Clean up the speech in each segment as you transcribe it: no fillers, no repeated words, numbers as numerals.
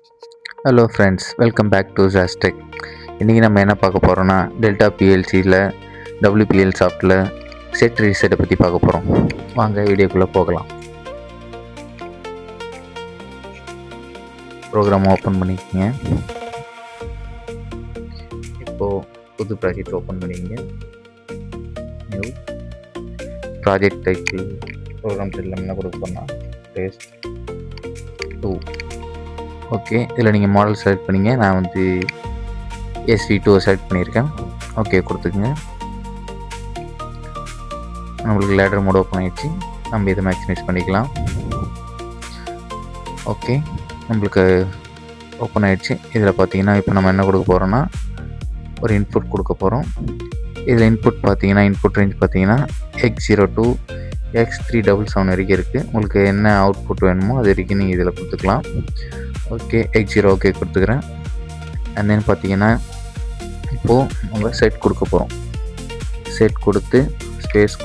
Hello friends, welcome back to Jastech. இன்றைக்கி நம்ம என்ன பார்க்க போகிறோன்னா, டெல்டா பிஎல்சியில் டபிள்யூபிஎல் சாஃப்ட்டில் செட் ரீசெட்டை பற்றி பார்க்க போகிறோம். வாங்க வீடியோக்குள்ளே போகலாம். ப்ரோக்ராம் ஓப்பன் பண்ணிக்கோங்க. இப்போது புது ப்ராஜெக்ட் ஓப்பன் பண்ணிக்கங்க. New project title program title என்ன கொடுக்க போனால் டெஸ்ட் 2. ஓகே, இதில் நீங்கள் மாடல் செலக்ட் பண்ணிங்க. நான் வந்து SV2 செலக்ட் பண்ணியிருக்கேன். ஓகே கொடுத்துக்குங்க. நம்மளுக்கு லேடர் மோட் ஓப்பன் ஆகிடுச்சு. நம்ம இதை மேக்ஸிமைஸ் பண்ணிக்கலாம். ஓகே, நம்மளுக்கு ஓப்பன் ஆகிடுச்சு. இதில் பார்த்தீங்கன்னா இப்போ நம்ம என்ன கொடுக்க போகிறோன்னா, ஒரு இன்புட் கொடுக்க போகிறோம். இதில் இன்புட் பார்த்தீங்கன்னா, இன்புட் ரேஞ்ச் பார்த்தீங்கன்னா X0 to X377 வரைக்கும் இருக்குது. உங்களுக்கு என்ன அவுட்புட் வேணுமோ அது வரைக்கும் நீங்கள் இதில் கொடுத்துக்கலாம். ஓகே, X0 ஓகே கொடுத்துக்கிறேன். அண்ட் தென் பார்த்தீங்கன்னா இப்போது நம்ம செட் கொடுக்க போகிறோம். செட் கொடுத்து ஸ்பேஸ்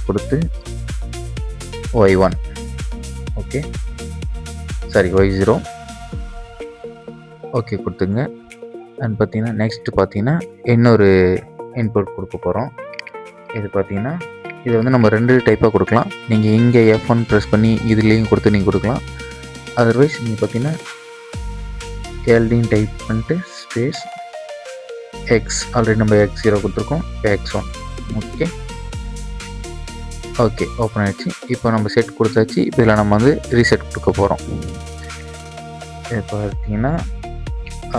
கொடுத்து Y1 ஓகே Y0 ஓகே கொடுத்துங்க. அண்ட் பார்த்தீங்கன்னா நெக்ஸ்ட் பார்த்தீங்கன்னா இன்னொரு இன்புட் கொடுக்க போகிறோம். இது பார்த்தீங்கன்னா இது வந்து நம்ம 2 டைப்பாக கொடுக்கலாம். நீங்கள் இங்கே F1 ப்ரெஸ் பண்ணி இதுலேயும் கொடுத்து நீங்கள் கொடுக்கலாம். அதர்வைஸ் நீங்கள் பார்த்தீங்கன்னா எல்டின்னு டைப் பண்ணிட்டு ஸ்பேஸ் X, ஆல்ரெடி நம்ம X0 கொடுத்துருக்கோம், X1 ஓகே. ஓகே ஓப்பன் ஆகிடுச்சு. இப்போ நம்ம செட் கொடுத்தாச்சு. இப்போ இதில் நம்ம வந்து ரீசெட் கொடுக்க போகிறோம். இது பார்த்தீங்கன்னா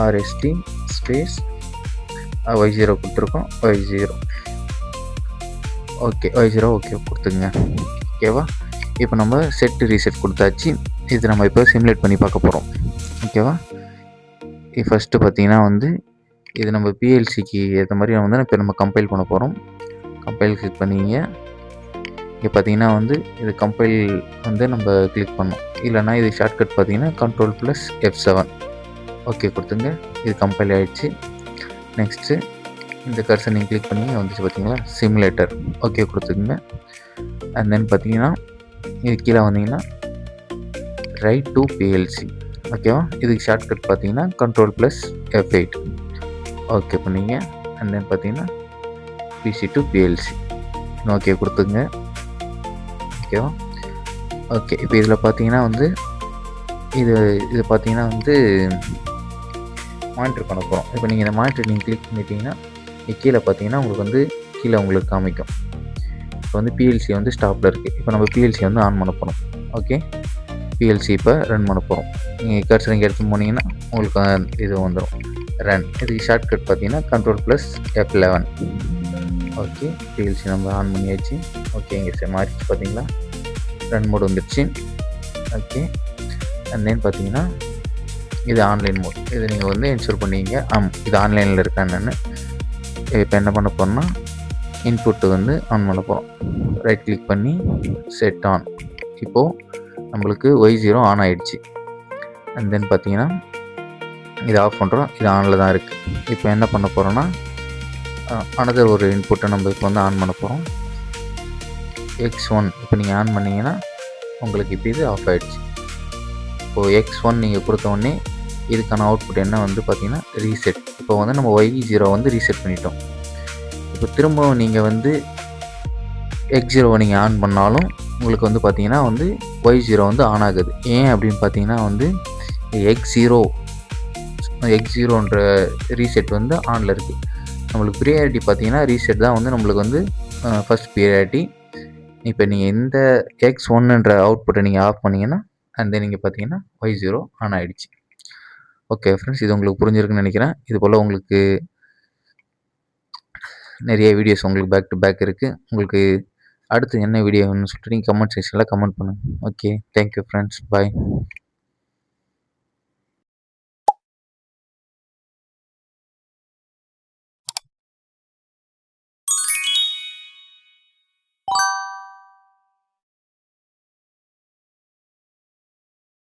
RST ஸ்பேஸ் Y0 கொடுத்துருக்கோம், Y0 ஓகே Y0 ஓகே கொடுத்துங்க. ஓகேவா, இப்போ நம்ம செட் ரீசெட் கொடுத்தாச்சு. இது நம்ம இப்போ சிமுலேட் பண்ணி பார்க்க போகிறோம். ஓகேவா, ஃபஸ்ட்டு பார்த்தீங்கன்னா வந்து இது நம்ம பிஎல்சிக்கு ஏற்ற மாதிரி வந்து இப்போ நம்ம கம்பைல் பண்ண போகிறோம். கம்பைல் கிளிக் பண்ணிங்க. இங்கே பார்த்தீங்கன்னா வந்து இது கம்பைல் வந்து நம்ம கிளிக் பண்ணோம். இல்லைனா இது ஷார்ட்கட் பார்த்தீங்கன்னா Ctrl+F7 ஓகே கொடுத்துங்க. இது கம்பைல் ஆகிடுச்சு. நெக்ஸ்ட்டு இந்த கர்சர் நீங்கள் கிளிக் பண்ணி வந்துச்சு பார்த்தீங்களா, சிமுலேட்டர் ஓகே கொடுத்துக்குங்க. அண்ட் தென் பார்த்தீங்கன்னா இது கீழே வந்தீங்கன்னா ரைட் டு பிஎல்சி ஓகேவா. இதுக்கு ஷார்ட்கட் பார்த்தீங்கன்னா Ctrl+F8 ஓகே பண்ணிங்க. அண்ட் தென் பார்த்தீங்கன்னா PC to PLC ஓகே கொடுத்துங்க. ஓகேவா, ஓகே. இப்போ இதில் பார்த்தீங்கன்னா வந்து இது பார்த்தீங்கன்னா வந்து மானிட்டர் பண்ண போகிறோம். இப்போ நீங்கள் இந்த மானிட்டர் நீங்கள் கிளிக் பண்ணிட்டீங்கன்னா கீழே பார்த்தீங்கன்னா உங்களுக்கு வந்து கீழே உங்களுக்கு காமிக்கும். இப்போ வந்து பிஎல்சி வந்து ஸ்டாப்பில் இருக்குது. இப்போ நம்ம பிஎல்சி வந்து ஆன் பண்ண போகிறோம். ஓகே, பிஎல்சி இப்போ ரன் பண்ண போகிறோம். நீங்கள் கர்சர் இங்கே எடுத்து போனீங்கன்னா உங்களுக்கு இது வந்துடும் ரன். இதுக்கு ஷார்ட்கட் பார்த்தீங்கன்னா Ctrl+F11 ஓகே. பிஎல்சி நம்ம ஆன் பண்ணியாச்சு. ஓகே, இங்கே மாறிச்சு பார்த்தீங்களா, ரன் மோட் வந்துடுச்சு. ஓகே, அண்ட் தென் பார்த்தீங்கன்னா இது ஆன்லைன் மோட். இது நீங்கள் வந்து என்ஷூர் பண்ணிங்க இது ஆன்லைனில் இருக்கான்னு. இப்போ என்ன பண்ண போகிறோம்னா இன்புட்டு வந்து ஆன் பண்ண போகிறோம். ரைட் கிளிக் பண்ணி செட் ஆன். இப்போது நம்மளுக்கு Y0 ஆன் ஆகிடுச்சு. அண்ட் தென் பார்த்தீங்கன்னா இது ஆஃப் பண்ணுறோம். இது ஆனில் தான் இருக்குது. இப்போ என்ன பண்ண போகிறோன்னா அனதர் ஒரு இன்புட்டை நம்ம இப்போ வந்து ஆன் பண்ண போகிறோம். X1 இப்போ நீங்கள் ஆன் பண்ணிங்கன்னா உங்களுக்கு இப்போ இது ஆஃப் ஆகிடுச்சு. இப்போது X1 நீங்கள் கொடுத்த உடனே இதுக்கான அவுட்புட் என்ன வந்து பார்த்தீங்கன்னா ரீசெட். இப்போ வந்து நம்ம Y0 வந்து ரீசெட் பண்ணிட்டோம். இப்போ திரும்பவும் நீங்கள் வந்து X0 நீங்கள் ஆன் பண்ணாலும் உங்களுக்கு வந்து பார்த்தீங்கன்னா வந்து Y0 வந்து ஆன் ஆகுது. ஏன் அப்படின்னு பார்த்தீங்கன்னா வந்து X0ன்ற ரீசெட் வந்து ஆனில் இருக்குது. நம்மளுக்கு ப்ரியாரிட்டி பார்த்தீங்கன்னா ரீசெட் தான் வந்து நம்மளுக்கு வந்து ஃபஸ்ட் ப்ரியாரிட்டி. இப்போ நீங்கள் இந்த X1ன்ற அவுட்புட்டை நீங்கள் ஆஃப் பண்ணிங்கன்னா அண்ட் தென் நீங்கள் பார்த்தீங்கன்னா Y0 ஆன் ஆகிடுச்சு. ஓகே ஃப்ரெண்ட்ஸ், இது உங்களுக்கு புரிஞ்சிருக்குன்னு நினைக்கிறேன். இது போல் உங்களுக்கு நிறைய வீடியோஸ் உங்களுக்கு பேக் டு பேக் இருக்குது. உங்களுக்கு அடுத்து என்ன வீடியோன்னு சொல்லிட்டு நீங்கள் கமெண்ட் செக்ஷனில் கமெண்ட் பண்ணுங்கள். ஓகே, தேங்க்யூ ஃப்ரெண்ட்ஸ், பாய்.